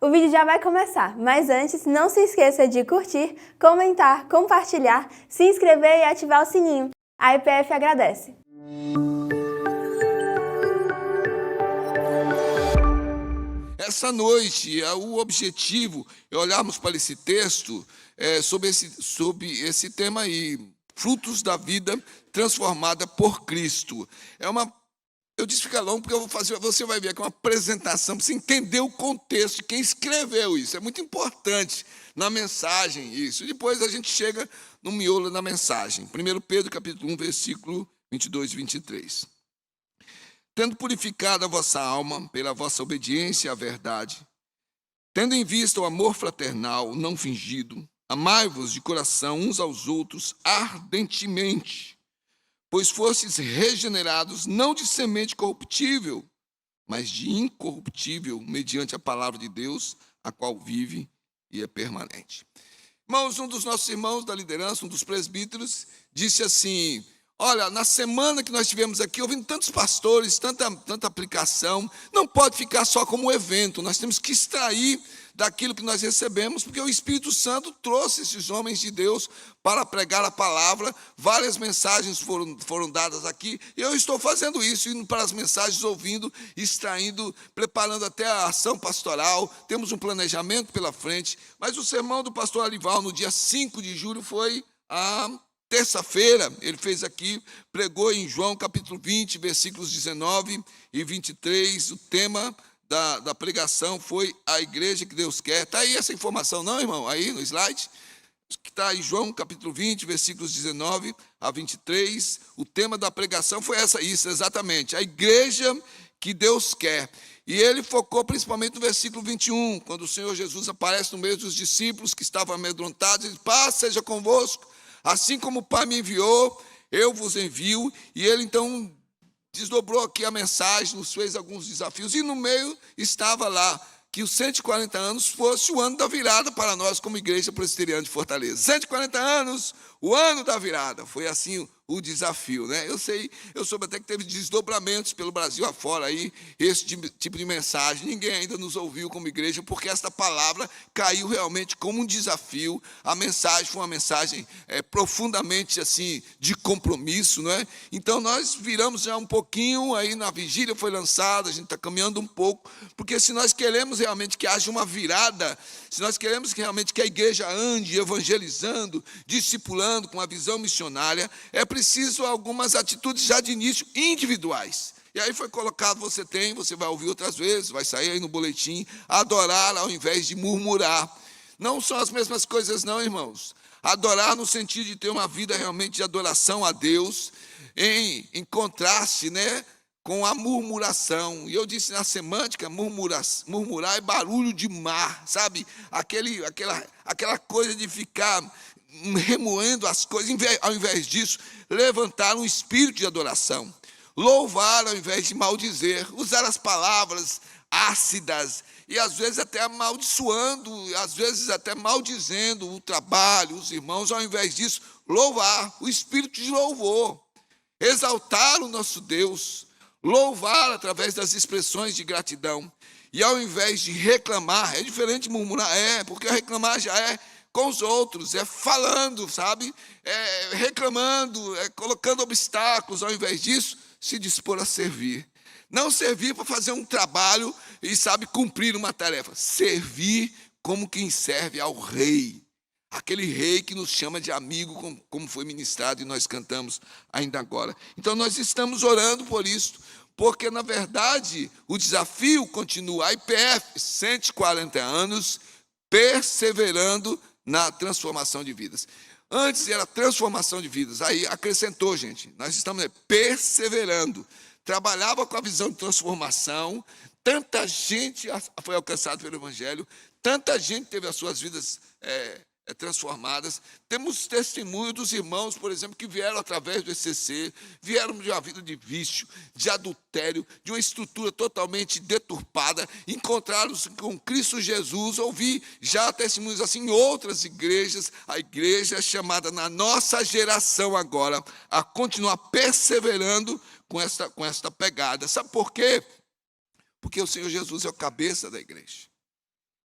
O vídeo já vai começar, mas antes, não se esqueça de curtir, comentar, compartilhar, se inscrever e ativar o sininho. A IPF agradece. Essa noite, o objetivo é olharmos para esse texto sobre esse tema aí, frutos da vida transformada por Cristo. Eu disse fica longo porque eu vou fazer, você vai ver que é uma apresentação para você entender o contexto de quem escreveu isso. É muito importante na mensagem isso. E depois a gente chega no miolo da mensagem. 1 Pedro capítulo 1, versículo 22 e 23. Tendo purificado a vossa alma pela vossa obediência à verdade, tendo em vista o amor fraternal não fingido, amai-vos de coração uns aos outros ardentemente, pois fostes regenerados não de semente corruptível, mas de incorruptível, mediante a palavra de Deus, a qual vive e é permanente. Irmãos, um dos nossos irmãos da liderança, um dos presbíteros, disse assim: olha, na semana que nós tivemos aqui, ouvindo tantos pastores, tanta aplicação, não pode ficar só como um evento, nós temos que extrair daquilo que nós recebemos, porque o Espírito Santo trouxe esses homens de Deus para pregar a palavra, várias mensagens foram dadas aqui, e eu estou fazendo isso, indo para as mensagens, ouvindo, extraindo, preparando até a ação pastoral, temos um planejamento pela frente, mas o sermão do pastor Alival, no dia 5 de julho, foi a terça-feira, ele fez aqui, pregou em João capítulo 20, versículos 19 e 23, o tema da pregação foi a igreja que Deus quer. Está aí essa informação, não, irmão? Aí no slide, que está em João capítulo 20, versículos 19 a 23, o tema da pregação foi isso exatamente, a igreja que Deus quer. E ele focou principalmente no versículo 21, quando o Senhor Jesus aparece no meio dos discípulos que estavam amedrontados, e diz: paz seja convosco. Assim como o Pai me enviou, eu vos envio. E ele então desdobrou aqui a mensagem, nos fez alguns desafios. E no meio estava lá que os 140 anos fosse o ano da virada para nós como Igreja Presbiteriana de Fortaleza. 140 anos, o ano da virada. Foi assim o desafio, né? Eu soube até que teve desdobramentos pelo Brasil afora aí, esse tipo de mensagem. Ninguém ainda nos ouviu como igreja, porque esta palavra caiu realmente como um desafio. A mensagem foi uma mensagem profundamente assim, de compromisso, não é? Então nós viramos já um pouquinho, aí na vigília foi lançada, a gente está caminhando um pouco, porque se nós queremos realmente que haja uma virada, se nós queremos realmente que a igreja ande evangelizando, discipulando com uma visão missionária, é preciso algumas atitudes já de início individuais. E aí foi colocado, você vai ouvir outras vezes, vai sair aí no boletim, adorar ao invés de murmurar. Não são as mesmas coisas não, irmãos. Adorar no sentido de ter uma vida realmente de adoração a Deus, em contraste, né, com a murmuração. E eu disse na semântica, murmurar é barulho de mar, sabe? Aquela coisa de ficar remoendo as coisas, ao invés disso, levantar um espírito de adoração, louvar ao invés de maldizer, usar as palavras ácidas e às vezes até amaldiçoando, às vezes até maldizendo o trabalho, os irmãos, ao invés disso, louvar, o espírito de louvor, exaltar o nosso Deus, louvar através das expressões de gratidão, e ao invés de reclamar, é diferente de murmurar, porque reclamar já é com os outros, falando, sabe? Reclamando, colocando obstáculos, ao invés disso, se dispor a servir. Não servir para fazer um trabalho e, sabe, cumprir uma tarefa. Servir como quem serve ao rei. Aquele rei que nos chama de amigo, como foi ministrado e nós cantamos ainda agora. Então nós estamos orando por isso, porque na verdade o desafio continua. A IPF, 140 anos, perseverando na transformação de vidas. Antes era transformação de vidas, aí acrescentou, gente, nós estamos perseverando. Trabalhava com a visão de transformação, tanta gente foi alcançada pelo Evangelho, tanta gente teve as suas vidas transformadas. Temos testemunho dos irmãos, por exemplo, que vieram através do ECC, vieram de uma vida de vício, de adultério, de uma estrutura totalmente deturpada, encontraram-se com Cristo Jesus. Ouvi já testemunhos assim em outras igrejas, a igreja chamada na nossa geração agora a continuar perseverando com esta pegada. Sabe por quê? Porque o Senhor Jesus é o cabeça da igreja.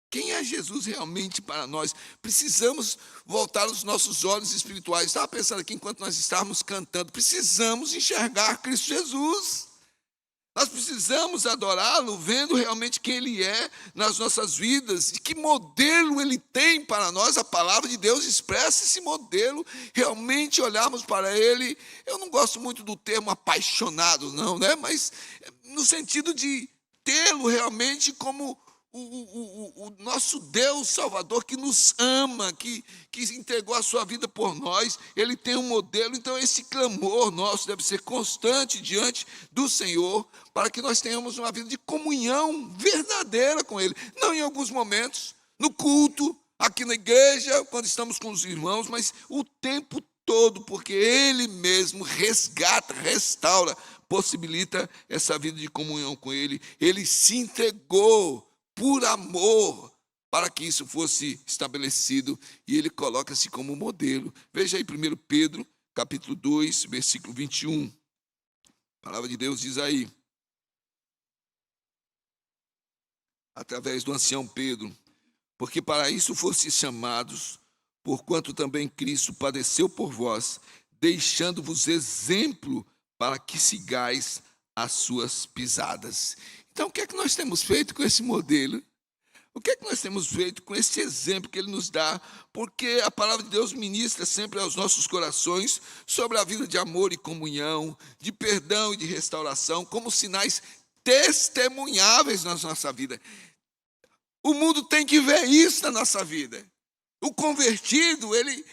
Quem é Jesus realmente para nós? Precisamos voltar os nossos olhos espirituais. Estava pensando aqui enquanto nós estávamos cantando. Precisamos enxergar Cristo Jesus. Nós precisamos adorá-lo, vendo realmente quem Ele é nas nossas vidas e que modelo Ele tem para nós. A palavra de Deus expressa esse modelo, realmente olharmos para Ele. Eu não gosto muito do termo apaixonado, não, né? Mas no sentido de tê-lo realmente como o nosso Deus Salvador, que nos ama, que entregou a sua vida por nós. Ele tem um modelo. Então esse clamor nosso deve ser constante diante do Senhor, para que nós tenhamos uma vida de comunhão verdadeira com Ele, não em alguns momentos, no culto, aqui na igreja, quando estamos com os irmãos, mas o tempo todo, porque Ele mesmo resgata, restaura, possibilita essa vida de comunhão com Ele. Ele se entregou por amor, para que isso fosse estabelecido, e Ele coloca-se como modelo. Veja aí 1 Pedro, capítulo 2, versículo 21. A palavra de Deus diz aí, através do ancião Pedro: porque para isso fostes chamados, porquanto também Cristo padeceu por vós, deixando-vos exemplo para que sigais as suas pisadas. Então, o que é que nós temos feito com esse modelo? O que é que nós temos feito com esse exemplo que Ele nos dá? Porque a palavra de Deus ministra sempre aos nossos corações sobre a vida de amor e comunhão, de perdão e de restauração, como sinais testemunháveis na nossa vida. O mundo tem que ver isso na nossa vida. O convertido, ele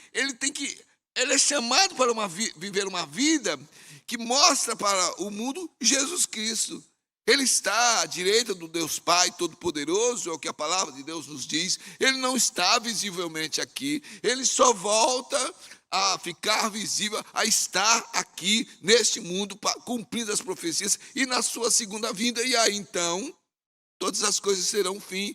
é chamado para viver uma vida que mostra para o mundo Jesus Cristo. Ele está à direita do Deus Pai Todo-Poderoso, é o que a palavra de Deus nos diz. Ele não está visivelmente aqui, ele só volta a ficar visível, a estar aqui neste mundo, cumprindo as profecias, e na sua segunda vinda. E aí então, todas as coisas serão fim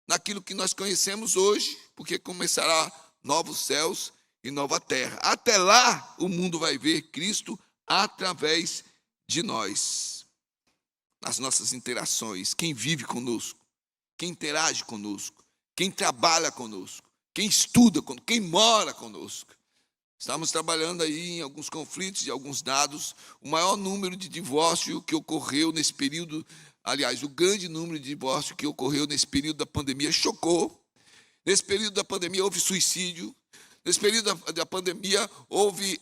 naquilo que nós conhecemos hoje, porque começará novos céus e nova terra. Até lá, o mundo vai ver Cristo através de nós. Nas nossas interações, quem vive conosco, quem interage conosco, quem trabalha conosco, quem estuda conosco, quem mora conosco. Estamos trabalhando aí em alguns conflitos e alguns dados. O maior número de divórcio que ocorreu nesse período, aliás, o grande número de divórcio que ocorreu nesse período da pandemia chocou. Nesse período da pandemia houve suicídio. Nesse período da pandemia houve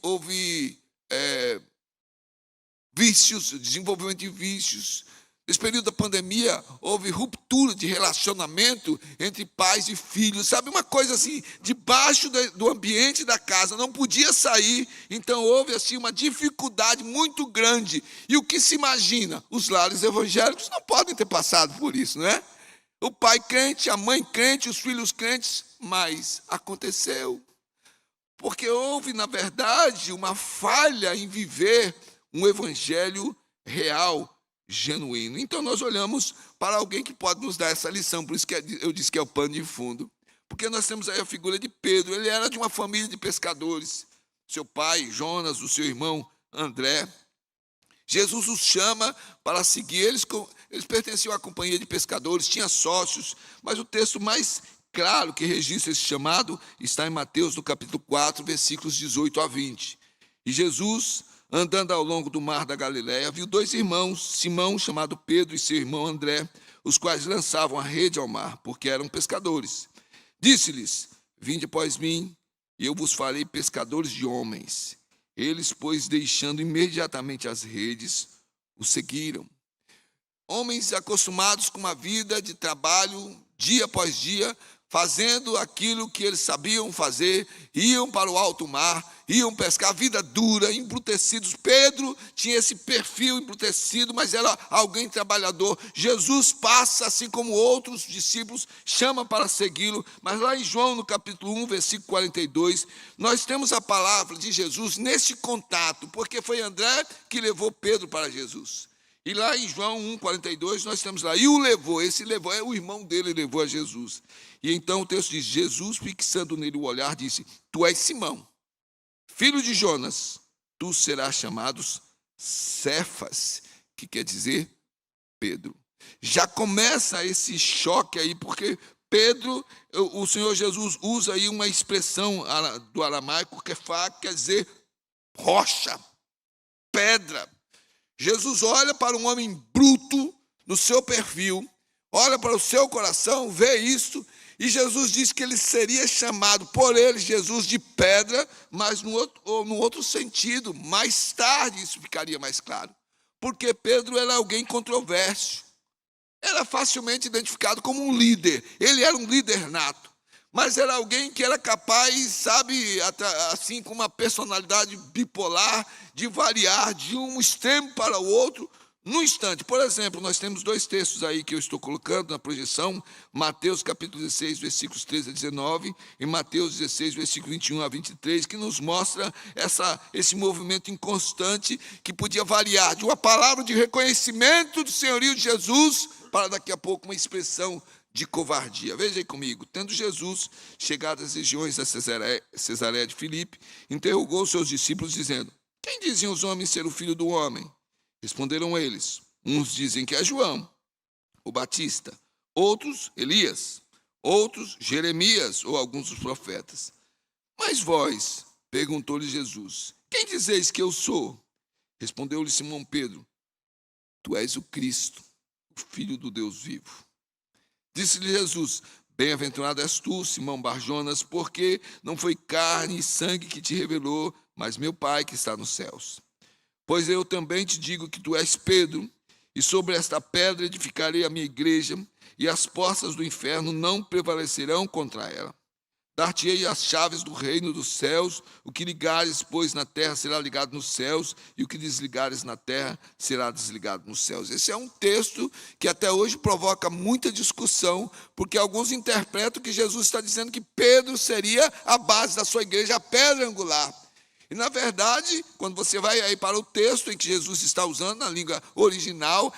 vícios, desenvolvimento de vícios. Nesse período da pandemia, houve ruptura de relacionamento entre pais e filhos. Sabe, uma coisa assim, debaixo do ambiente da casa, não podia sair. Então, houve assim uma dificuldade muito grande. E o que se imagina? Os lares evangélicos não podem ter passado por isso, não é? O pai crente, a mãe crente, os filhos crentes. Mas aconteceu. Porque houve, na verdade, uma falha em viver um evangelho real, genuíno. Então nós olhamos para alguém que pode nos dar essa lição. Por isso que eu disse que é o pano de fundo. Porque nós temos aí a figura de Pedro. Ele era de uma família de pescadores. Seu pai, Jonas, o seu irmão, André. Jesus os chama para seguir. Eles pertenciam à companhia de pescadores, tinham sócios. Mas o texto mais claro que registra esse chamado está em Mateus, no capítulo 4, versículos 18 a 20. E Jesus, andando ao longo do mar da Galileia, viu dois irmãos, Simão, chamado Pedro, e seu irmão André, os quais lançavam a rede ao mar, porque eram pescadores. Disse-lhes: vinde após mim, e eu vos farei pescadores de homens. Eles, pois, deixando imediatamente as redes, o seguiram. Homens acostumados com uma vida de trabalho, dia após dia, fazendo aquilo que eles sabiam fazer, iam para o alto mar, iam pescar, vida dura, embrutecidos. Pedro tinha esse perfil embrutecido, mas era alguém trabalhador. Jesus passa, assim como outros discípulos, chama para segui-lo. Mas lá em João, no capítulo 1, versículo 42, nós temos a palavra de Jesus nesse contato, porque foi André que levou Pedro para Jesus. E lá em João 1,42, nós temos lá, e o levou, esse levou, o irmão dele levou a Jesus. E então o texto diz: Jesus, fixando nele o olhar, disse: tu és Simão, filho de Jonas, tu serás chamado Cefas, que quer dizer Pedro. Já começa esse choque aí, porque Pedro, o Senhor Jesus usa aí uma expressão do aramaico que quer dizer rocha, pedra. Jesus olha para um homem bruto no seu perfil, olha para o seu coração, vê isso, e Jesus diz que ele seria chamado por ele, Jesus, de pedra, mas no outro sentido. Mais tarde isso ficaria mais claro. Porque Pedro era alguém controverso. Era facilmente identificado como um líder. Ele era um líder nato. Mas era alguém que era capaz, sabe, assim, com uma personalidade bipolar, de variar de um extremo para o outro, num instante. Por exemplo, nós temos 2 textos aí que eu estou colocando na projeção, Mateus capítulo 16, versículos 13 a 19, e Mateus 16, versículo 21 a 23, que nos mostra esse movimento inconstante que podia variar de uma palavra de reconhecimento do senhorio de Jesus para daqui a pouco uma expressão de covardia. Veja aí comigo. Tendo Jesus chegado às regiões da Cesareia de Filipe, interrogou seus discípulos dizendo: quem diziam os homens ser o filho do homem? Responderam eles: uns dizem que é João, o Batista, outros Elias, outros Jeremias ou alguns dos profetas. Mas vós, perguntou-lhe Jesus, quem dizeis que eu sou? Respondeu-lhe Simão Pedro: tu és o Cristo, o Filho do Deus vivo. Disse-lhe Jesus: bem-aventurado és tu, Simão Barjonas, porque não foi carne e sangue que te revelou, mas meu Pai que está nos céus. Pois eu também te digo que tu és Pedro, e sobre esta pedra edificarei a minha igreja, e as portas do inferno não prevalecerão contra ela. Dar-te-ei as chaves do reino dos céus, o que ligares, pois, na terra será ligado nos céus, e o que desligares na terra será desligado nos céus. Esse é um texto que até hoje provoca muita discussão, porque alguns interpretam que Jesus está dizendo que Pedro seria a base da sua igreja, a pedra angular. E, na verdade, quando você vai aí para o texto em que Jesus está usando, na língua original,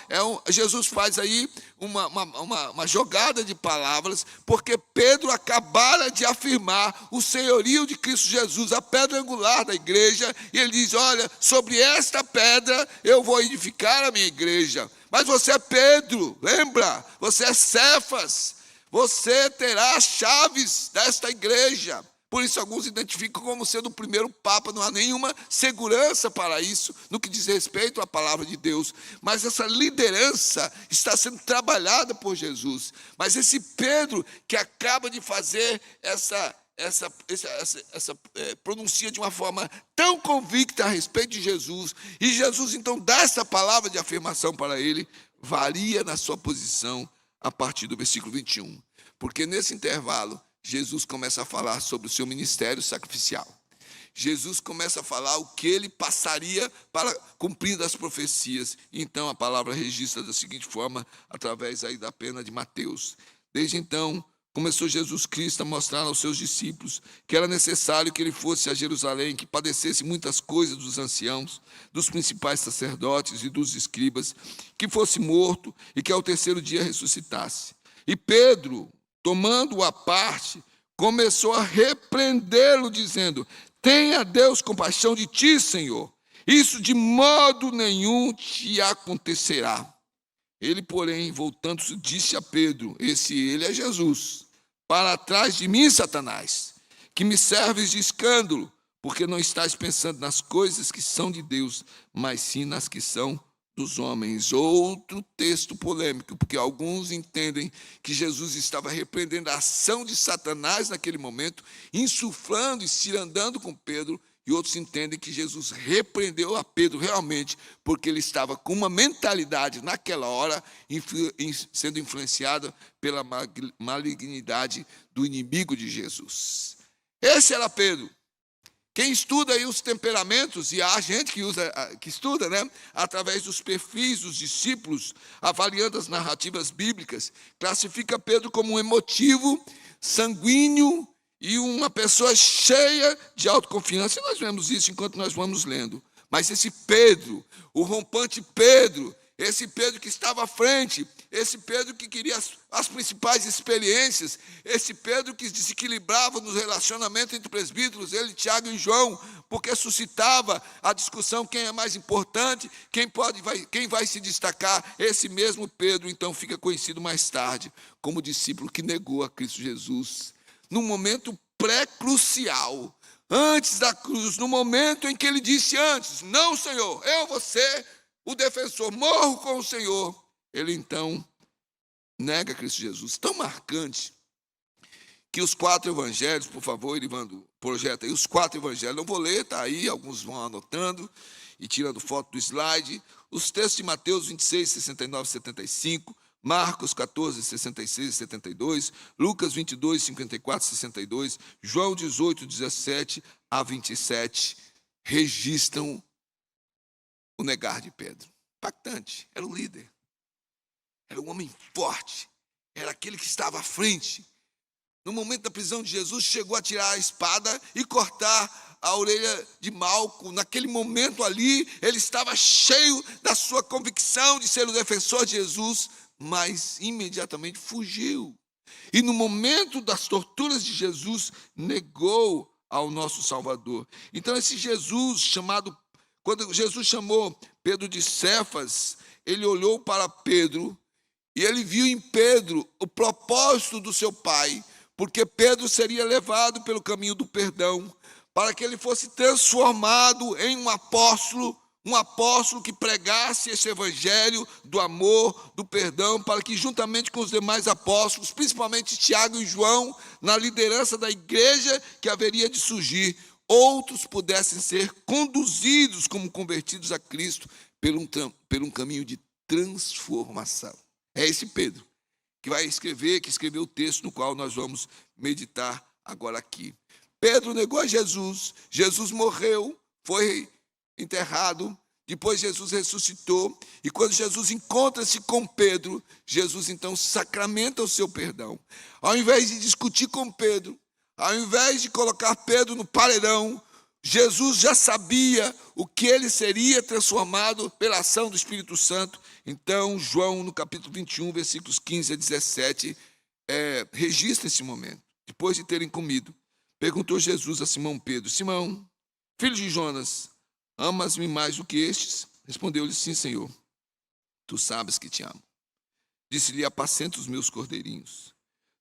Jesus faz aí uma jogada de palavras, porque Pedro acabara de afirmar o senhorio de Cristo Jesus, a pedra angular da igreja, e ele diz: olha, sobre esta pedra eu vou edificar a minha igreja. Mas você é Pedro, lembra? Você é Cefas, você terá as chaves desta igreja. Por isso, alguns identificam como sendo o primeiro Papa. Não há nenhuma segurança para isso, no que diz respeito à palavra de Deus. Mas essa liderança está sendo trabalhada por Jesus. Mas esse Pedro, que acaba de fazer essa pronuncia de uma forma tão convicta a respeito de Jesus, e Jesus, então, dá essa palavra de afirmação para ele, varia na sua posição a partir do versículo 21. Porque nesse intervalo, Jesus começa a falar sobre o seu ministério sacrificial. Jesus começa a falar o que ele passaria para cumprindo as profecias. Então a palavra registra da seguinte forma, através aí da pena de Mateus. Desde então, começou Jesus Cristo a mostrar aos seus discípulos que era necessário que ele fosse a Jerusalém, que padecesse muitas coisas dos anciãos, dos principais sacerdotes e dos escribas, que fosse morto e que ao 3º dia ressuscitasse. E Pedro, tomando-o à parte, começou a repreendê-lo, dizendo: tenha Deus compaixão de ti, Senhor, isso de modo nenhum te acontecerá. Ele, porém, voltando-se, disse a Pedro, ele é Jesus: para trás de mim, Satanás, que me serves de escândalo, porque não estás pensando nas coisas que são de Deus, mas sim nas que são dos homens. Outro texto polêmico, porque alguns entendem que Jesus estava repreendendo a ação de Satanás naquele momento, insuflando e cirandando com Pedro, e outros entendem que Jesus repreendeu a Pedro realmente, porque ele estava com uma mentalidade naquela hora, sendo influenciado pela malignidade do inimigo de Jesus. Esse era Pedro. Quem estuda aí os temperamentos, e há gente que estuda, né, através dos perfis dos discípulos, avaliando as narrativas bíblicas, classifica Pedro como um emotivo, sanguíneo e uma pessoa cheia de autoconfiança. E nós vemos isso enquanto nós vamos lendo. Mas esse Pedro, o rompante Pedro, esse Pedro que estava à frente, esse Pedro que queria as principais experiências, esse Pedro que desequilibrava nos relacionamentos entre presbíteros, ele, Tiago e João, porque suscitava a discussão quem é mais importante, quem vai se destacar. Esse mesmo Pedro, então, fica conhecido mais tarde como discípulo que negou a Cristo Jesus, num momento pré-crucial, antes da cruz, no momento em que ele disse antes: não, Senhor, eu vou ser o defensor, morro com o Senhor. Ele então nega Cristo Jesus. Tão marcante que os 4 evangelhos, por favor, Irivando, projeta aí os 4 evangelhos. Não vou ler, está aí, alguns vão anotando e tirando foto do slide. Os textos de Mateus 26, 69 e 75, Marcos 14, 66 e 72, Lucas 22, 54 e 62, João 18, 17 a 27, registram o negar de Pedro. Impactante, era o líder. Era um homem forte, era aquele que estava à frente. No momento da prisão de Jesus, chegou a tirar a espada e cortar a orelha de Malco. Naquele momento ali, ele estava cheio da sua convicção de ser o defensor de Jesus, mas imediatamente fugiu. E no momento das torturas de Jesus, negou ao nosso Salvador. Então esse Jesus quando Jesus chamou Pedro de Cefas, ele olhou para Pedro e ele viu em Pedro o propósito do seu Pai, porque Pedro seria levado pelo caminho do perdão, para que ele fosse transformado em um apóstolo que pregasse esse evangelho do amor, do perdão, para que juntamente com os demais apóstolos, principalmente Tiago e João, na liderança da igreja que haveria de surgir, outros pudessem ser conduzidos como convertidos a Cristo por um caminho de transformação. É esse Pedro que escreveu o texto no qual nós vamos meditar agora aqui. Pedro negou a Jesus, Jesus morreu, foi enterrado, depois Jesus ressuscitou, e quando Jesus encontra-se com Pedro, Jesus então sacramenta o seu perdão. Ao invés de discutir com Pedro, ao invés de colocar Pedro no paredão, Jesus já sabia o que ele seria transformado pela ação do Espírito Santo. Então, João, no capítulo 21, versículos 15 a 17, registra esse momento. Depois de terem comido, perguntou Jesus a Simão Pedro: Simão, filho de Jonas, amas-me mais do que estes? Respondeu-lhe: sim, Senhor, tu sabes que te amo. Disse-lhe: apacenta os meus cordeirinhos.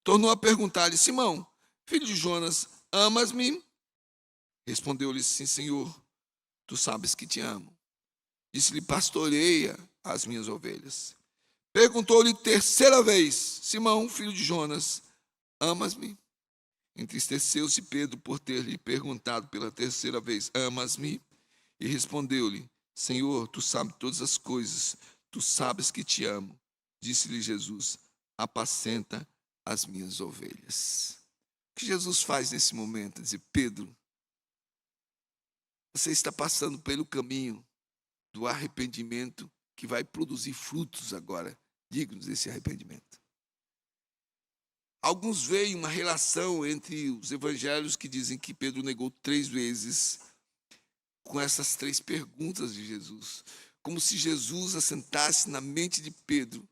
Tornou a perguntar-lhe: Simão, filho de Jonas, amas-me? Respondeu-lhe: sim, Senhor, tu sabes que te amo. Disse-lhe: pastoreia as minhas ovelhas. Perguntou-lhe terceira vez: Simão, filho de Jonas, amas-me? Entristeceu-se Pedro por ter lhe perguntado pela terceira vez: amas-me? E respondeu-lhe: Senhor, tu sabes todas as coisas, tu sabes que te amo. Disse-lhe Jesus: apacenta as minhas ovelhas. O que Jesus faz nesse momento? É dizer: Pedro, você está passando pelo caminho do arrependimento que vai produzir frutos agora dignos desse arrependimento. Alguns veem uma relação entre os evangelhos que dizem que Pedro negou 3 vezes com essas 3 perguntas de Jesus, como se Jesus assentasse na mente de Pedro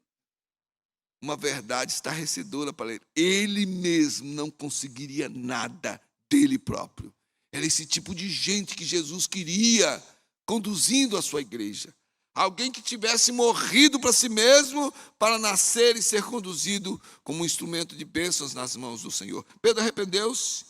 uma verdade estarrecedora para ele. Ele mesmo não conseguiria nada dele próprio. Era esse tipo de gente que Jesus queria conduzindo a sua igreja. Alguém que tivesse morrido para si mesmo para nascer e ser conduzido como um instrumento de bênçãos nas mãos do Senhor. Pedro arrependeu-se.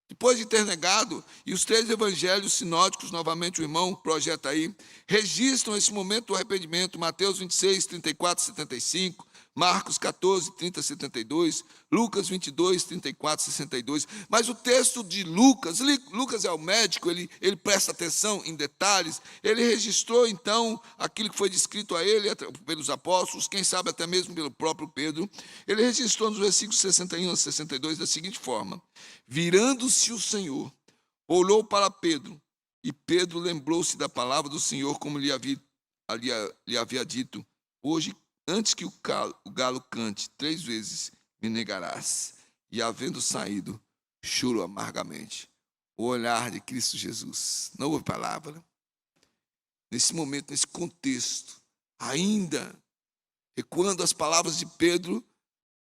Depois de ter negado, e os 3 evangelhos sinóticos, novamente o irmão projeta aí, registram esse momento do arrependimento: Mateus 26, 34 e 75, Marcos 14, 30 e 72, Lucas 22, 34 e 62. Mas o texto de Lucas é o médico, ele presta atenção em detalhes, ele registrou então aquilo que foi descrito a ele pelos apóstolos, quem sabe até mesmo pelo próprio Pedro. Ele registrou nos versículos 61 a 62 da seguinte forma: virando-se o Senhor, olhou para Pedro, e Pedro lembrou-se da palavra do Senhor, como lhe havia dito: hoje, antes que o galo cante 3 vezes, me negarás. E havendo saído, chorou amargamente. O olhar de Cristo Jesus. Não houve palavra. Nesse momento, nesse contexto, ainda ecoando as palavras de Pedro,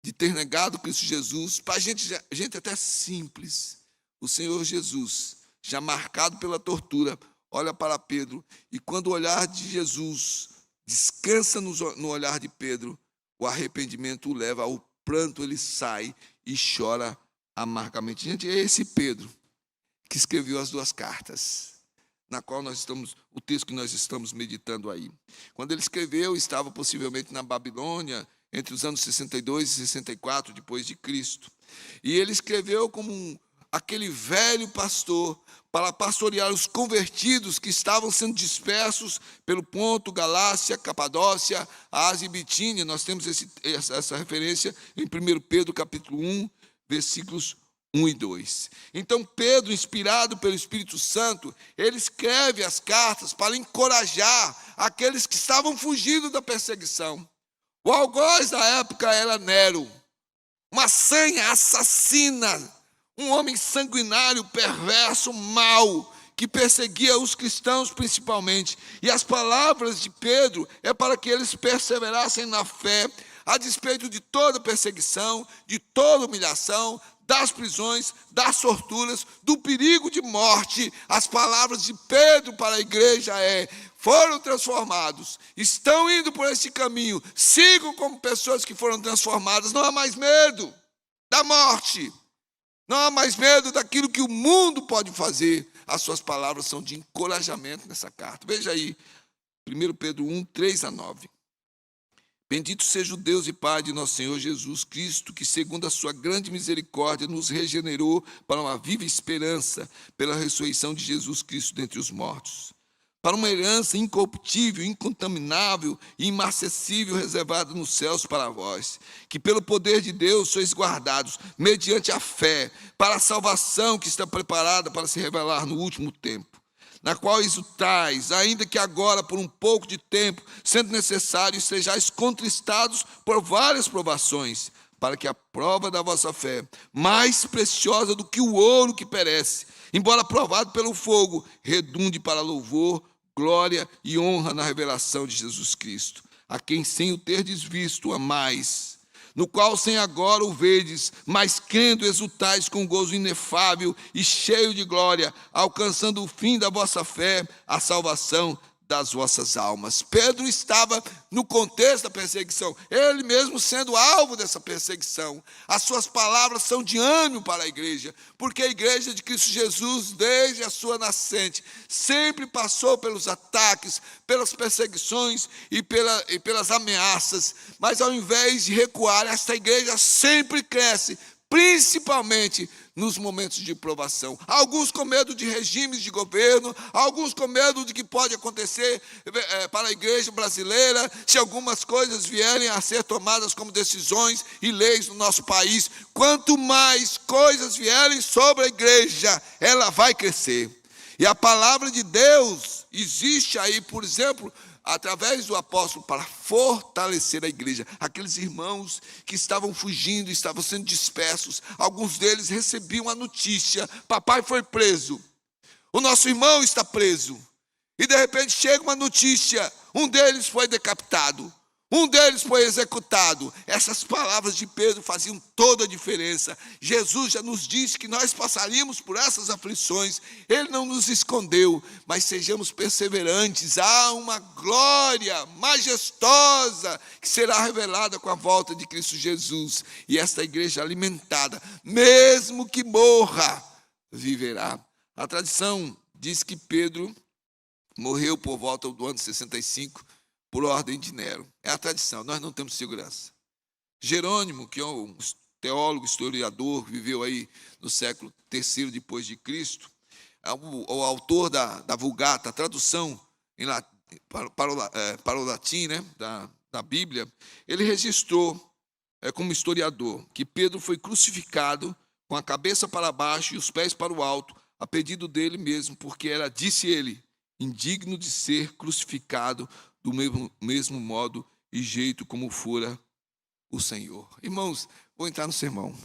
de ter negado Cristo Jesus, para gente até simples. O Senhor Jesus, já marcado pela tortura, olha para Pedro, e quando o olhar de Jesus descansa no olhar de Pedro, o arrependimento o leva ao pranto, ele sai e chora amargamente. Gente, é esse Pedro que escreveu as 2 cartas, na qual o texto que nós estamos meditando aí. Quando ele escreveu, estava possivelmente na Babilônia, entre os anos 62 e 64 depois de Cristo. E ele escreveu como aquele velho pastor para pastorear os convertidos que estavam sendo dispersos pelo Ponto, Galácia, Capadócia, Ásia e Bitínia. Nós temos essa referência em 1 Pedro capítulo 1, versículos 1 e 2. Então Pedro, inspirado pelo Espírito Santo, ele escreve as cartas para encorajar aqueles que estavam fugindo da perseguição. O algoz da época era Nero, uma sanha assassina, um homem sanguinário, perverso, mau, que perseguia os cristãos principalmente. E as palavras de Pedro é para que eles perseverassem na fé, a despeito de toda perseguição, de toda humilhação, das prisões, das torturas, do perigo de morte. As palavras de Pedro para a igreja foram transformados, estão indo por esse caminho, sigam como pessoas que foram transformadas, não há mais medo da morte, não há mais medo daquilo que o mundo pode fazer. As suas palavras são de encorajamento nessa carta. Veja aí, 1 Pedro 1, 3 a 9. Bendito seja o Deus e Pai de nosso Senhor Jesus Cristo, que segundo a sua grande misericórdia nos regenerou para uma viva esperança pela ressurreição de Jesus Cristo dentre os mortos, para uma herança incorruptível, incontaminável e imacessível reservada nos céus para vós, que pelo poder de Deus sois guardados mediante a fé para a salvação que está preparada para se revelar no último tempo, na qual exultais, ainda que agora por um pouco de tempo, sendo necessário, sejais contristados por várias provações, para que a prova da vossa fé, mais preciosa do que o ouro que perece, embora provado pelo fogo, redunde para louvor, glória e honra na revelação de Jesus Cristo, a quem sem o terdes visto amais, no qual sem agora o vedes, mas crendo exultais com gozo inefável e cheio de glória, alcançando o fim da vossa fé, a salvação das vossas almas. Pedro estava no contexto da perseguição, ele mesmo sendo alvo dessa perseguição. As suas palavras são de ânimo para a igreja, porque a igreja de Cristo Jesus, desde a sua nascente, sempre passou pelos ataques, pelas perseguições e pelas ameaças, mas ao invés de recuar, esta igreja sempre cresce, principalmente nos momentos de provação. Alguns com medo de regimes de governo, alguns com medo de que pode acontecer para a igreja brasileira, se algumas coisas vierem a ser tomadas como decisões e leis no nosso país. Quanto mais coisas vierem sobre a igreja, ela vai crescer. E a palavra de Deus existe aí, por exemplo, através do apóstolo, para fortalecer a igreja. Aqueles irmãos que estavam fugindo, estavam sendo dispersos, alguns deles recebiam a notícia: papai foi preso, o nosso irmão está preso. E de repente chega uma notícia: um deles foi decapitado, um deles foi executado. Essas palavras de Pedro faziam toda a diferença. Jesus já nos disse que nós passaríamos por essas aflições. Ele não nos escondeu, mas sejamos perseverantes. Há uma glória majestosa que será revelada com a volta de Cristo Jesus. E esta igreja alimentada, mesmo que morra, viverá. A tradição diz que Pedro morreu por volta do ano 65, por ordem de Nero. É a tradição, nós não temos segurança. Jerônimo, que é um teólogo, historiador, viveu aí no século III depois de Cristo, é o autor da Vulgata, a tradução para o latim, né, da Bíblia. Ele registrou, como historiador, que Pedro foi crucificado com a cabeça para baixo e os pés para o alto, a pedido dele mesmo, porque era, disse ele, indigno de ser crucificado do mesmo modo e jeito como fora o Senhor. Irmãos, vou entrar no sermão,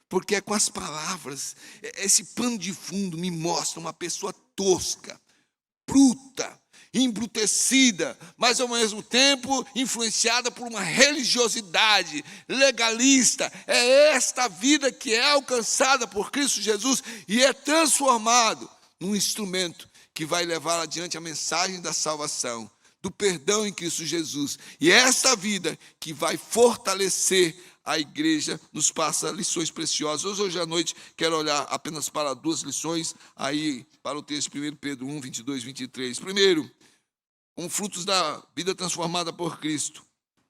porque é com as palavras, esse pano de fundo me mostra uma pessoa tosca, bruta, embrutecida, mas ao mesmo tempo influenciada por uma religiosidade legalista. É esta vida que é alcançada por Cristo Jesus e é transformado num instrumento que vai levar adiante a mensagem da salvação, do perdão em Cristo Jesus. E é esta vida que vai fortalecer a igreja, nos passa lições preciosas. Hoje à noite quero olhar apenas para 2 lições, aí para o texto de 1 Pedro 1, 22, 23. Primeiro, com frutos da vida transformada por Cristo,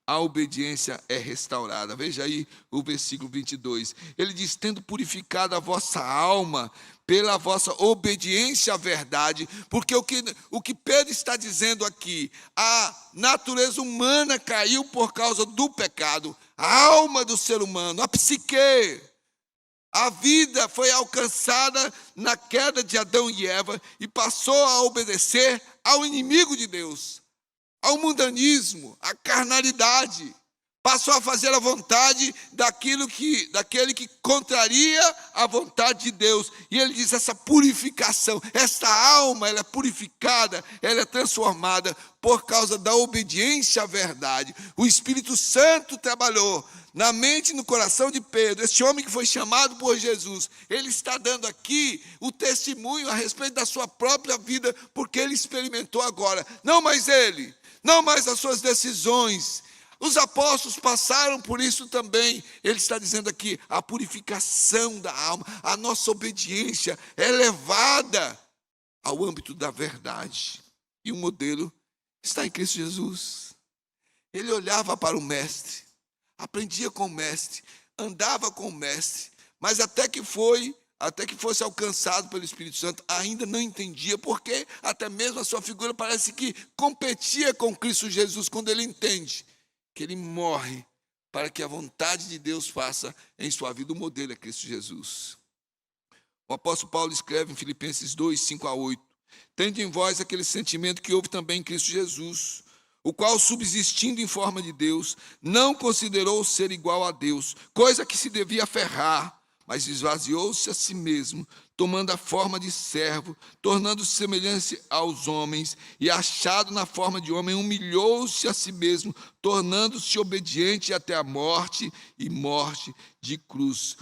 a obediência é restaurada. Veja aí o versículo 22. Ele diz: tendo purificado a vossa alma pela vossa obediência à verdade, porque o que Pedro está dizendo aqui, a natureza humana caiu por causa do pecado, a alma do ser humano, a psique, a vida foi alcançada na queda de Adão e Eva e passou a obedecer ao inimigo de Deus, ao mundanismo, à carnalidade. Passou a fazer a vontade daquele que contraria a vontade de Deus. E ele diz: essa purificação, esta alma, ela é purificada, ela é transformada por causa da obediência à verdade. O Espírito Santo trabalhou na mente e no coração de Pedro, este homem que foi chamado por Jesus. Ele está dando aqui o testemunho a respeito da sua própria vida, porque ele experimentou agora. Não mais ele, não mais as suas decisões. Os apóstolos passaram por isso também. Ele está dizendo aqui, a purificação da alma, a nossa obediência é levada ao âmbito da verdade. E o modelo está em Cristo Jesus. Ele olhava para o mestre, aprendia com o mestre, andava com o mestre, mas até que fosse alcançado pelo Espírito Santo, ainda não entendia, porque até mesmo a sua figura parece que competia com Cristo Jesus, quando ele entende que ele morre para que a vontade de Deus faça em sua vida. O modelo é Cristo Jesus. O apóstolo Paulo escreve em Filipenses 2, 5-8: tende em vós aquele sentimento que houve também em Cristo Jesus, o qual, subsistindo em forma de Deus, não considerou ser igual a Deus, coisa que se devia aferrar, mas esvaziou-se a si mesmo, tomando a forma de servo, tornando-se semelhante aos homens, e achado na forma de homem, humilhou-se a si mesmo, tornando-se obediente até a morte, e morte de cruz.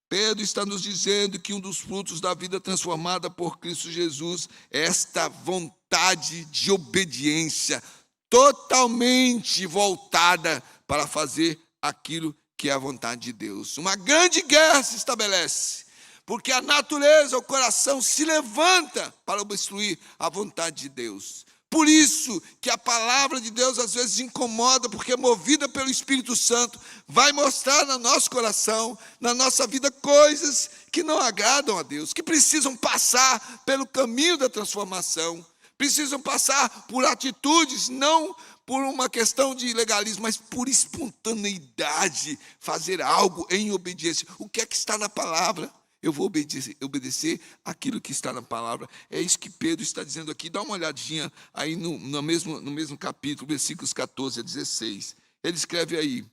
Pedro está nos dizendo que um dos frutos da vida transformada por Cristo Jesus é esta vontade de obediência, totalmente voltada para fazer aquilo que é a vontade de Deus. Uma grande guerra se estabelece, porque a natureza, o coração se levanta para obstruir a vontade de Deus. Por isso que a palavra de Deus às vezes incomoda, porque movida pelo Espírito Santo, vai mostrar no nosso coração, na nossa vida, coisas que não agradam a Deus, que precisam passar pelo caminho da transformação, precisam passar por atitudes, não por uma questão de legalismo, mas por espontaneidade, fazer algo em obediência. O que é que está na palavra? Eu vou obedecer aquilo que está na palavra. É isso que Pedro está dizendo aqui. Dá uma olhadinha aí no mesmo capítulo, versículos 14-16. Ele escreve aí: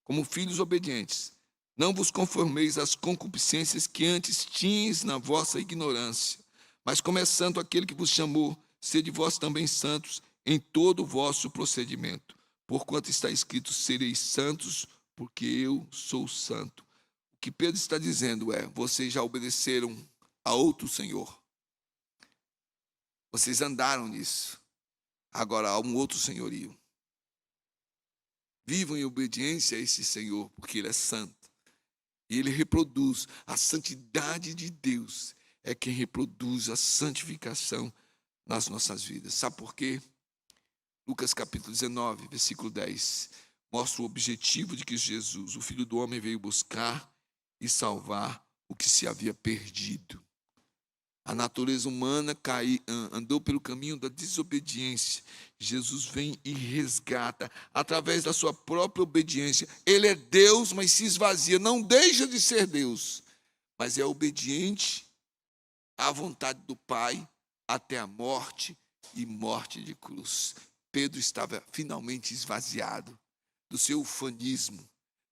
como filhos obedientes, não vos conformeis às concupiscências que antes tinhas na vossa ignorância, mas começando aquele que vos chamou, sede vós também santos em todo o vosso procedimento, porquanto está escrito: sereis santos, porque eu sou santo. O que Pedro está dizendo é: vocês já obedeceram a outro Senhor, vocês andaram nisso, agora há um outro senhorio. Vivam em obediência a esse Senhor, porque Ele é santo, e Ele reproduz. A santidade de Deus é quem reproduz a santificação nas nossas vidas. Sabe por quê? Lucas capítulo 19, versículo 10, mostra o objetivo de que Jesus, o Filho do Homem, veio buscar e salvar o que se havia perdido. A natureza humana andou pelo caminho da desobediência. Jesus vem e resgata, através da sua própria obediência. Ele é Deus, mas se esvazia, não deixa de ser Deus, mas é obediente à vontade do Pai até a morte e morte de cruz. Pedro estava finalmente esvaziado do seu ufanismo,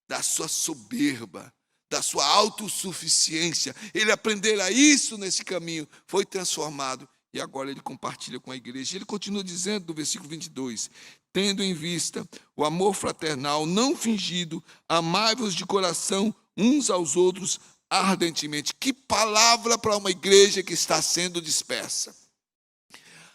da sua soberba, da sua autossuficiência. Ele aprendera isso nesse caminho, foi transformado E agora ele compartilha com a igreja. Ele continua dizendo no versículo 22, tendo em vista o amor fraternal não fingido, amai-vos de coração uns aos outros ardentemente. Que palavra para uma igreja que está sendo dispersa.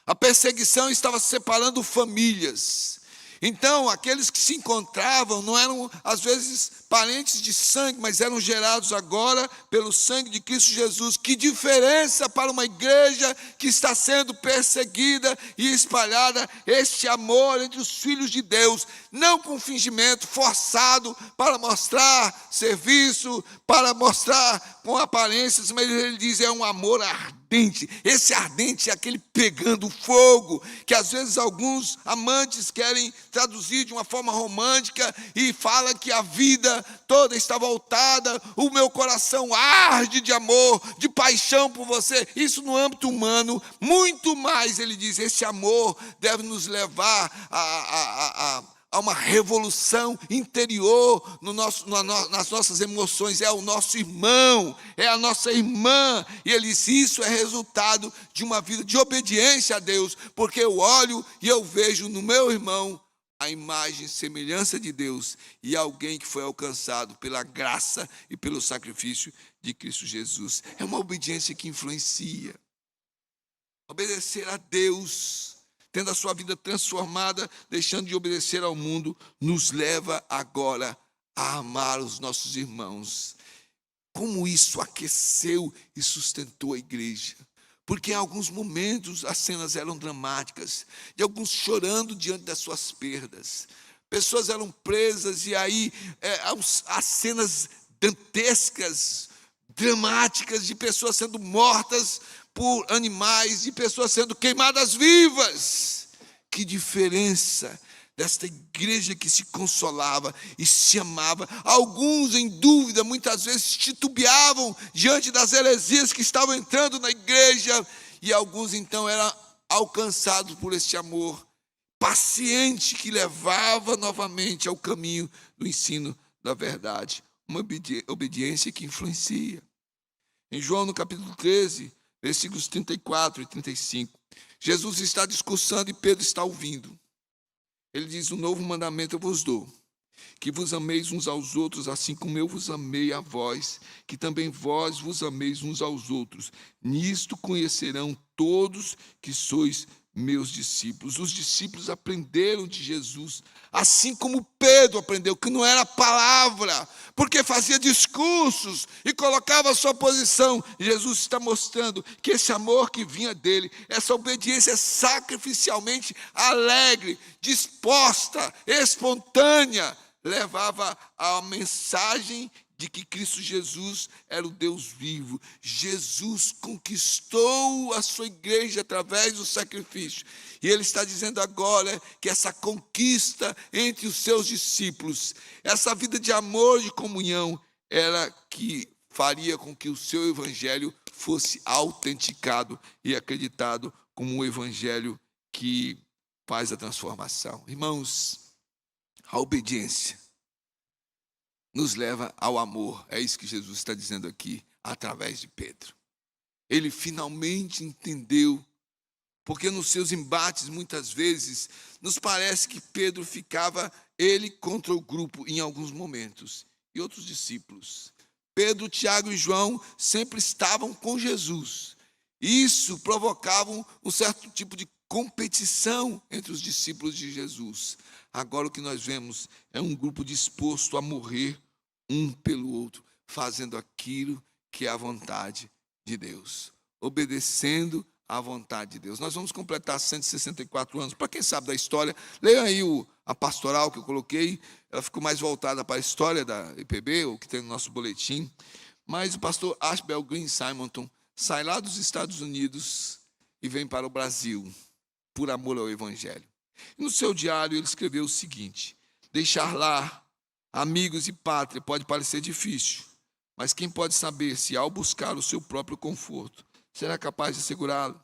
A perseguição estava separando famílias. Então, aqueles que se encontravam não eram, às vezes, parentes de sangue, mas eram gerados agora pelo sangue de Cristo Jesus. Que diferença para uma igreja que está sendo perseguida e espalhada este amor entre os filhos de Deus, não com fingimento forçado para mostrar serviço, para mostrar com aparências, mas ele diz, é um amor ardente. Esse ardente é aquele pegando fogo, que às vezes alguns amantes querem traduzir de uma forma romântica e fala que a vida toda está voltada, o meu coração arde de amor, de paixão por você. Isso no âmbito humano, muito mais, ele diz, esse amor deve nos levar a uma revolução interior nas nossas emoções. É o nosso irmão, é a nossa irmã. E ele disse, isso é resultado de uma vida de obediência a Deus, porque eu olho e eu vejo no meu irmão a imagem e semelhança de Deus e alguém que foi alcançado pela graça e pelo sacrifício de Cristo Jesus. É uma obediência que influencia. Obedecer a Deus, tendo a sua vida transformada, deixando de obedecer ao mundo, nos leva agora a amar os nossos irmãos. Como isso aqueceu e sustentou a igreja. Porque em alguns momentos as cenas eram dramáticas, de alguns chorando diante das suas perdas. Pessoas eram presas e aí as cenas dantescas, dramáticas, de pessoas sendo mortas por animais, de pessoas sendo queimadas vivas. Que diferença desta igreja que se consolava e se amava. Alguns, em dúvida, muitas vezes titubeavam diante das heresias que estavam entrando na igreja, e alguns então eram alcançados por este amor paciente que levava novamente ao caminho do ensino da verdade. Uma obediência que influencia. Em João, no capítulo 13, versículos 34 e 35, Jesus está discursando e Pedro está ouvindo. Ele diz, um novo mandamento eu vos dou, que vos ameis uns aos outros, assim como eu vos amei a vós, que também vós vos ameis uns aos outros. Nisto conhecerão todos que sois meus discípulos. Os discípulos aprenderam de Jesus, assim como Pedro aprendeu, que não era palavra, porque fazia discursos e colocava a sua posição. Jesus está mostrando que esse amor que vinha dele, essa obediência sacrificialmente alegre, disposta, espontânea, levava a mensagem de que Cristo Jesus era o Deus vivo. Jesus conquistou a sua igreja através do sacrifício. E ele está dizendo agora que essa conquista entre os seus discípulos, essa vida de amor, de comunhão, era que faria com que o seu evangelho fosse autenticado e acreditado como um evangelho que faz a transformação. Irmãos, a obediência nos leva ao amor. É isso que Jesus está dizendo aqui, através de Pedro. Ele finalmente entendeu, porque nos seus embates, muitas vezes, nos parece que Pedro ficava ele contra o grupo em alguns momentos, e outros discípulos. Pedro, Tiago e João sempre estavam com Jesus. Isso provocava um certo tipo de competição entre os discípulos de Jesus. Agora o que nós vemos é um grupo disposto a morrer um pelo outro, fazendo aquilo que é a vontade de Deus, obedecendo à vontade de Deus. Nós vamos completar 164 anos. Para quem sabe da história, leia aí a pastoral que eu coloquei, ela ficou mais voltada para a história da IPB, o que tem no nosso boletim. Mas o pastor Ashbel Green Simonton sai lá dos Estados Unidos e vem para o Brasil, por amor ao Evangelho. E no seu diário ele escreveu o seguinte: deixar lá amigos e pátria pode parecer difícil, mas quem pode saber se ao buscar o seu próprio conforto, será capaz de assegurá-lo?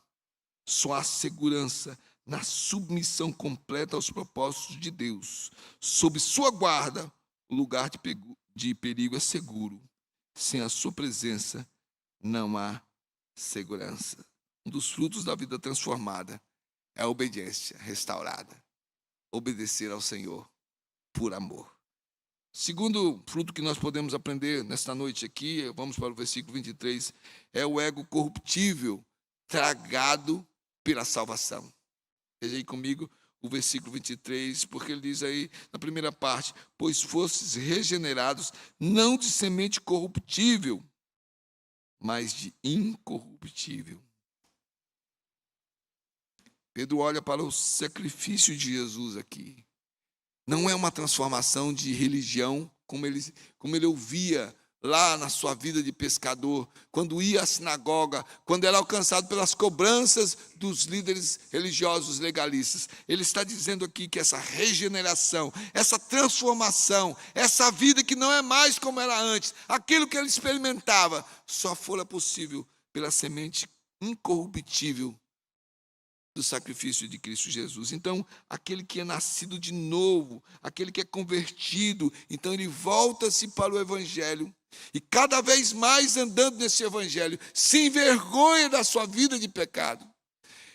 Só há segurança na submissão completa aos propósitos de Deus. Sob sua guarda, o lugar de perigo é seguro. Sem a sua presença, não há segurança. Um dos frutos da vida transformada é a obediência restaurada. Obedecer ao Senhor por amor. Segundo fruto que nós podemos aprender nesta noite aqui, vamos para o versículo 23, é o ego corruptível, tragado pela salvação. Veja aí comigo o versículo 23, porque ele diz aí na primeira parte: pois fostes regenerados, não de semente corruptível, mas de incorruptível. Pedro olha para o sacrifício de Jesus aqui. Não é uma transformação de religião, como ele ouvia lá na sua vida de pescador, quando ia à sinagoga, quando era alcançado pelas cobranças dos líderes religiosos legalistas. Ele está dizendo aqui que essa regeneração, essa transformação, essa vida que não é mais como era antes, aquilo que ele experimentava, só fora possível pela semente incorruptível do sacrifício de Cristo Jesus. Então, aquele que é nascido de novo, aquele que é convertido, então ele volta-se para o Evangelho, e cada vez mais andando nesse Evangelho, se envergonha da sua vida de pecado.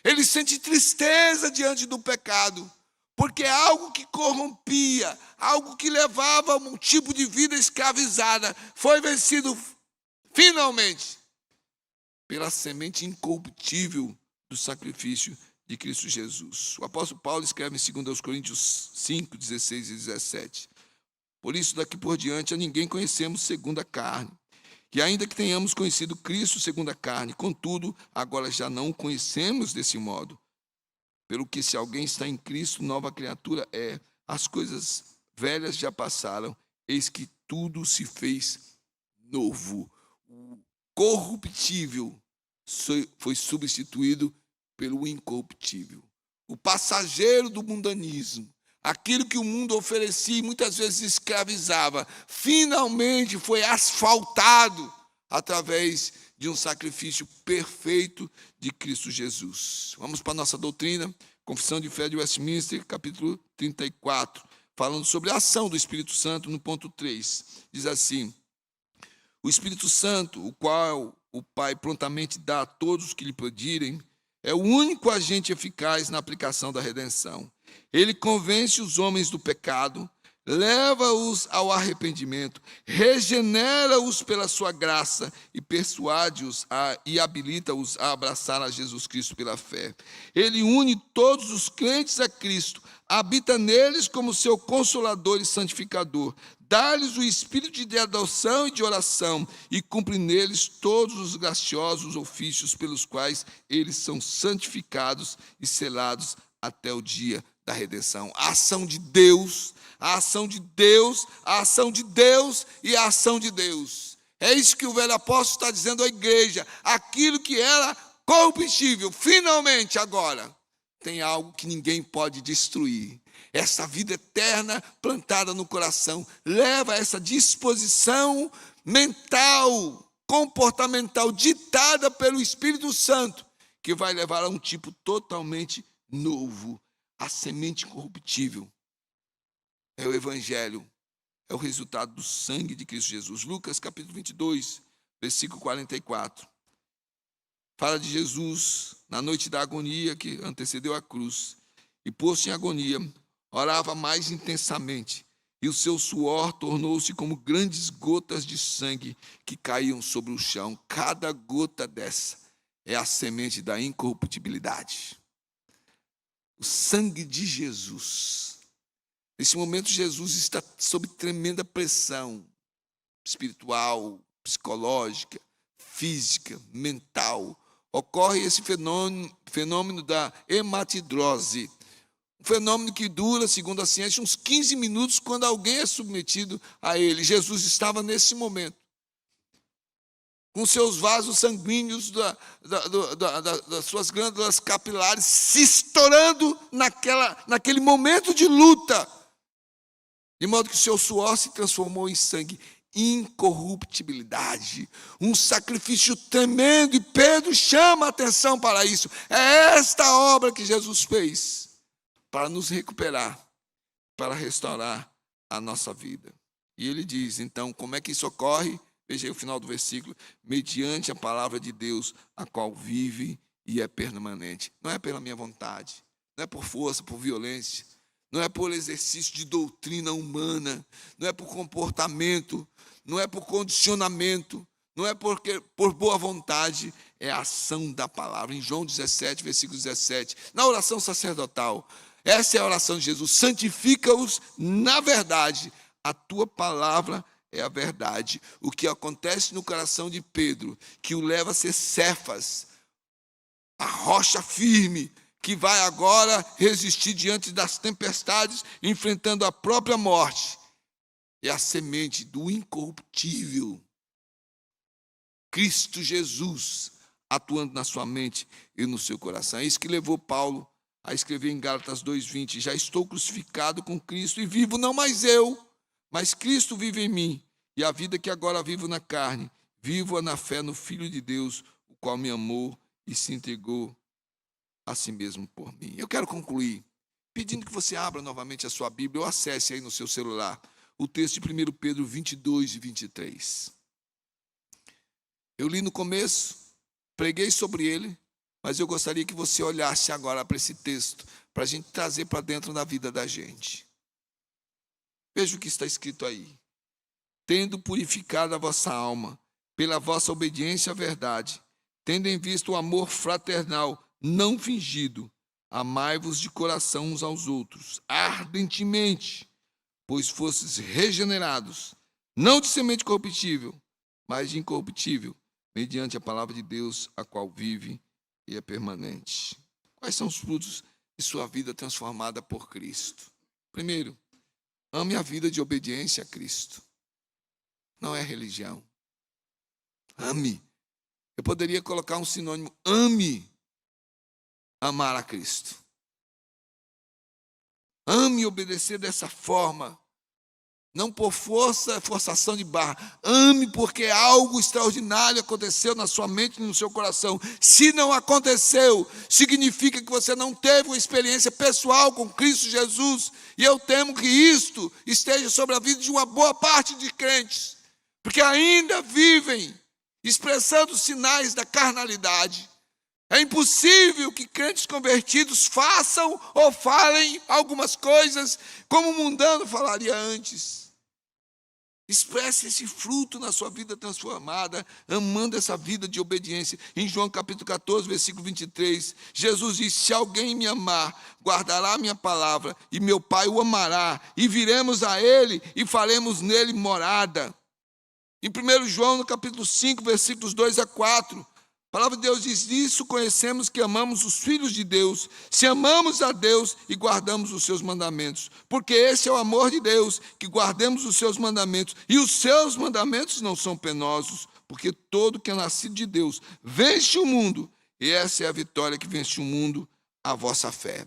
Ele sente tristeza diante do pecado, porque é algo que corrompia, algo que levava a um tipo de vida escravizada, foi vencido finalmente pela semente incorruptível do sacrifício de Cristo Jesus. O apóstolo Paulo escreve em 2 Coríntios 5, 16 e 17. Por isso, daqui por diante, a ninguém conhecemos segundo a carne. E ainda que tenhamos conhecido Cristo segundo a carne, contudo, agora já não o conhecemos desse modo. Pelo que, se alguém está em Cristo, nova criatura é. As coisas velhas já passaram, eis que tudo se fez novo. O corruptível foi substituído pelo incorruptível. O passageiro do mundanismo, aquilo que o mundo oferecia e muitas vezes escravizava, finalmente foi asfaltado através de um sacrifício perfeito de Cristo Jesus. Vamos para a nossa doutrina, Confissão de Fé de Westminster, capítulo 34, falando sobre a ação do Espírito Santo no ponto 3. Diz assim: o Espírito Santo, o qual o Pai prontamente dá a todos que lhe pedirem, é o único agente eficaz na aplicação da redenção. Ele convence os homens do pecado, leva-os ao arrependimento, regenera-os pela sua graça e persuade-os e habilita-os a abraçar a Jesus Cristo pela fé. Ele une todos os crentes a Cristo, habita neles como seu consolador e santificador, dá-lhes o espírito de adoção e de oração e cumpre neles todos os graciosos ofícios pelos quais eles são santificados e selados até o dia da redenção. A ação de Deus, a ação de Deus, a ação de Deus e a ação de Deus. É isso que o velho apóstolo está dizendo à igreja. Aquilo que era corruptível, finalmente agora tem algo que ninguém pode destruir. Essa vida eterna plantada no coração leva a essa disposição mental, comportamental, ditada pelo Espírito Santo, que vai levar a um tipo totalmente novo. A semente incorruptível é o Evangelho, é o resultado do sangue de Cristo Jesus. Lucas capítulo 22, versículo 44. Fala de Jesus na noite da agonia que antecedeu a cruz. E posto em agonia, orava mais intensamente, e o seu suor tornou-se como grandes gotas de sangue que caíam sobre o chão. Cada gota dessa é a semente da incorruptibilidade. O sangue de Jesus. Nesse momento, Jesus está sob tremenda pressão espiritual, psicológica, física, mental. Ocorre esse fenômeno da hematidrose. Um fenômeno que dura, segundo a ciência, uns 15 minutos quando alguém é submetido a ele. Jesus estava nesse momento, com seus vasos sanguíneos das suas glândulas capilares se estourando naquele momento de luta, de modo que o seu suor se transformou em sangue. Incorruptibilidade, um sacrifício tremendo, e Pedro chama a atenção para isso. É esta obra que Jesus fez para nos recuperar, para restaurar a nossa vida. E ele diz, então, como é que isso ocorre? Veja aí o final do versículo: mediante a palavra de Deus, a qual vive e é permanente. Não é pela minha vontade, não é por força, por violência, não é por exercício de doutrina humana, não é por comportamento, não é por condicionamento, não é por boa vontade, é a ação da palavra. Em João 17, versículo 17, na oração sacerdotal, essa é a oração de Jesus: santifica-os na verdade, a tua palavra é a verdade. O que acontece no coração de Pedro, que o leva a ser Cefas, a rocha firme, que vai agora resistir diante das tempestades, enfrentando a própria morte, é a semente do incorruptível Cristo Jesus atuando na sua mente e no seu coração. É isso que levou Paulo a escrever em Gálatas 2:20: já estou crucificado com Cristo e vivo não mais eu, mas Cristo vive em mim, e a vida que agora vivo na carne, vivo-a na fé no Filho de Deus, o qual me amou e se entregou a si mesmo por mim. Eu quero concluir pedindo que você abra novamente a sua Bíblia ou acesse aí no seu celular o texto de 1 Pedro 22 e 23. Eu li no começo, preguei sobre ele, mas eu gostaria que você olhasse agora para esse texto, para a gente trazer para dentro da vida da gente. Veja o que está escrito aí: tendo purificado a vossa alma pela vossa obediência à verdade, tendo em vista o amor fraternal não fingido, amai-vos de coração uns aos outros, ardentemente, pois fostes regenerados, não de semente corruptível, mas de incorruptível, mediante a palavra de Deus, a qual vive e é permanente. Quais são os frutos de sua vida transformada por Cristo? Primeiro, ame a vida de obediência a Cristo. Não é religião. Ame. Eu poderia colocar um sinônimo: ame amar a Cristo. Ame obedecer dessa forma. Não por forçação de barra. Ame porque algo extraordinário aconteceu na sua mente e no seu coração. Se não aconteceu, significa que você não teve uma experiência pessoal com Cristo Jesus. E eu temo que isto esteja sobre a vida de uma boa parte de crentes, porque ainda vivem expressando sinais da carnalidade. É impossível que crentes convertidos façam ou falem algumas coisas como o mundano falaria antes. Expresse esse fruto na sua vida transformada, amando essa vida de obediência. Em João capítulo 14, versículo 23, Jesus diz: se alguém me amar, guardará a minha palavra, e meu Pai o amará, e viremos a ele e faremos nele morada. Em 1 João, no capítulo 5, versículos 2 a 4, a palavra de Deus diz: nisso conhecemos que amamos os filhos de Deus, se amamos a Deus e guardamos os seus mandamentos. Porque esse é o amor de Deus, que guardemos os seus mandamentos. E os seus mandamentos não são penosos, porque todo que é nascido de Deus vence o mundo. E essa é a vitória que vence o mundo, a vossa fé.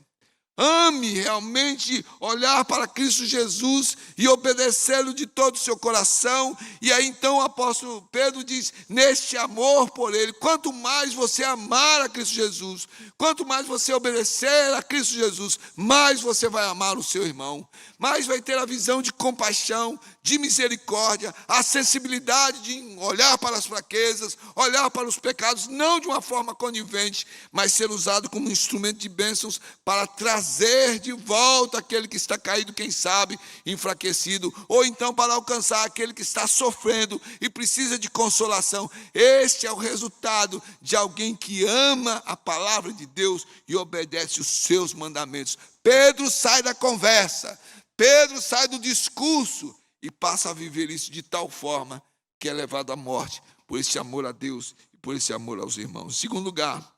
Ame realmente olhar para Cristo Jesus e obedecê-lo de todo o seu coração. E aí então o apóstolo Pedro diz: neste amor por ele, quanto mais você amar a Cristo Jesus, quanto mais você obedecer a Cristo Jesus, mais você vai amar o seu irmão, mais vai ter a visão de compaixão, de misericórdia, a sensibilidade de olhar para as fraquezas, olhar para os pecados, não de uma forma conivente, mas ser usado como um instrumento de bênçãos para trazer de volta aquele que está caído, quem sabe, enfraquecido, ou então para alcançar aquele que está sofrendo e precisa de consolação. Este é o resultado de alguém que ama a palavra de Deus e obedece os seus mandamentos. Pedro sai da conversa, Pedro sai do discurso e passa a viver isso de tal forma que é levado à morte por esse amor a Deus e por esse amor aos irmãos. Em segundo lugar,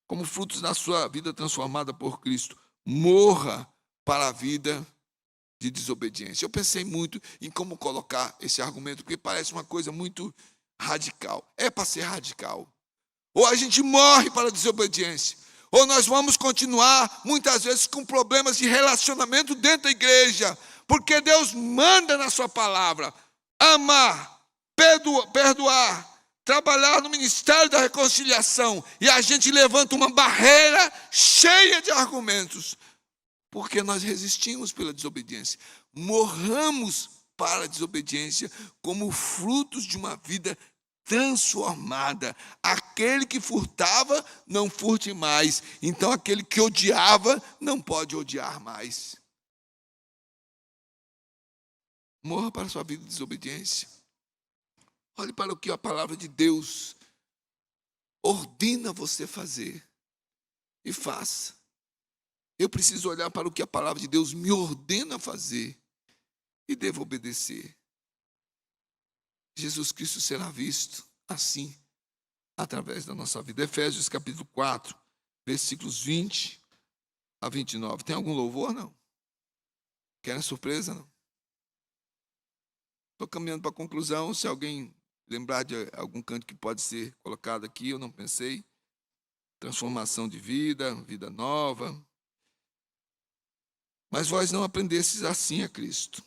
como frutos da sua vida transformada por Cristo, morra para a vida de desobediência. Eu pensei muito em como colocar esse argumento, porque parece uma coisa muito radical. É para ser radical. Ou a gente morre para a desobediência, ou nós vamos continuar, muitas vezes, com problemas de relacionamento dentro da igreja, porque Deus manda na sua palavra amar, perdoar, trabalhar no ministério da reconciliação, e a gente levanta uma barreira cheia de argumentos, porque nós resistimos pela desobediência. Morramos para a desobediência como frutos de uma vida transformada. Aquele que furtava, não furte mais. Então, aquele que odiava, não pode odiar mais. Morra para a sua vida de desobediência. Olhe para o que a palavra de Deus ordena você fazer e faça. Eu preciso olhar para o que a palavra de Deus me ordena fazer e devo obedecer. Jesus Cristo será visto assim, através da nossa vida. Efésios capítulo 4, versículos 20 a 29. Tem algum louvor, não? Querem surpresa, não? Estou caminhando para a conclusão. Se alguém lembrar de algum canto que pode ser colocado aqui, eu não pensei. Transformação de vida, vida nova. Mas vós não aprendestes assim a Cristo.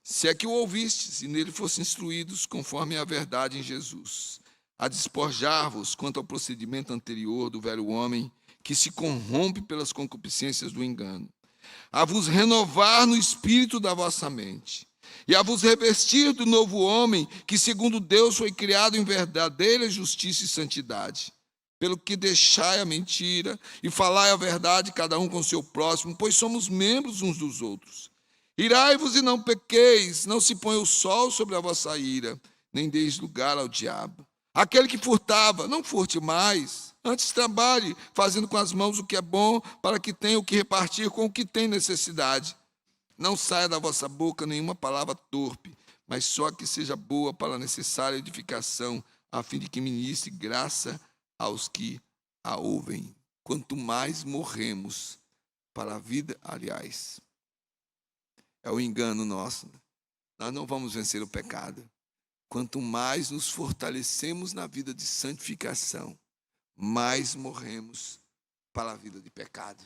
Se é que o ouvistes e nele fossem instruídos conforme a verdade em Jesus, a despojar-vos quanto ao procedimento anterior do velho homem, que se corrompe pelas concupiscências do engano, a vos renovar no espírito da vossa mente, e a vos revestir do novo homem, que segundo Deus foi criado em verdadeira justiça e santidade. Pelo que deixai a mentira e falai a verdade cada um com o seu próximo, pois somos membros uns dos outros. Irai-vos e não pequeis, não se ponha o sol sobre a vossa ira, nem deis lugar ao diabo. Aquele que furtava, não furte mais, antes trabalhe, fazendo com as mãos o que é bom, para que tenha o que repartir com o que tem necessidade. Não saia da vossa boca nenhuma palavra torpe, mas só que seja boa para a necessária edificação, a fim de que ministre graça aos que a ouvem. Quanto mais morremos para a vida, aliás, é o engano nosso. Nós não vamos vencer o pecado. Quanto mais nos fortalecemos na vida de santificação, mais morremos para a vida de pecado.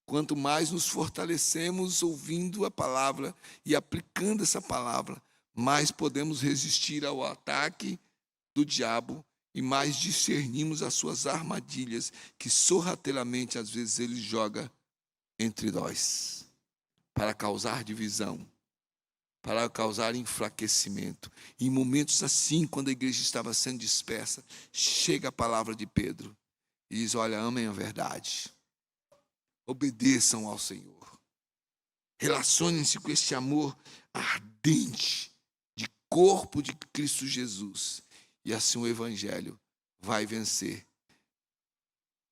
Quanto mais nos fortalecemos ouvindo a palavra e aplicando essa palavra, mais podemos resistir ao ataque do diabo e mais discernimos as suas armadilhas que sorrateiramente às vezes ele joga entre nós, para causar divisão, para causar enfraquecimento. Em momentos assim, quando a igreja estava sendo dispersa, chega a palavra de Pedro e diz: olha, amem a verdade, obedeçam ao Senhor, relacionem-se com este amor ardente de corpo de Cristo Jesus, e assim o evangelho vai vencer,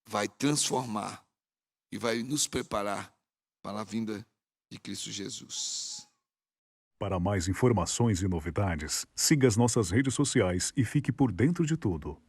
vai transformar e vai nos preparar para a vinda de Cristo Jesus. Para mais informações e novidades, siga as nossas redes sociais e fique por dentro de tudo.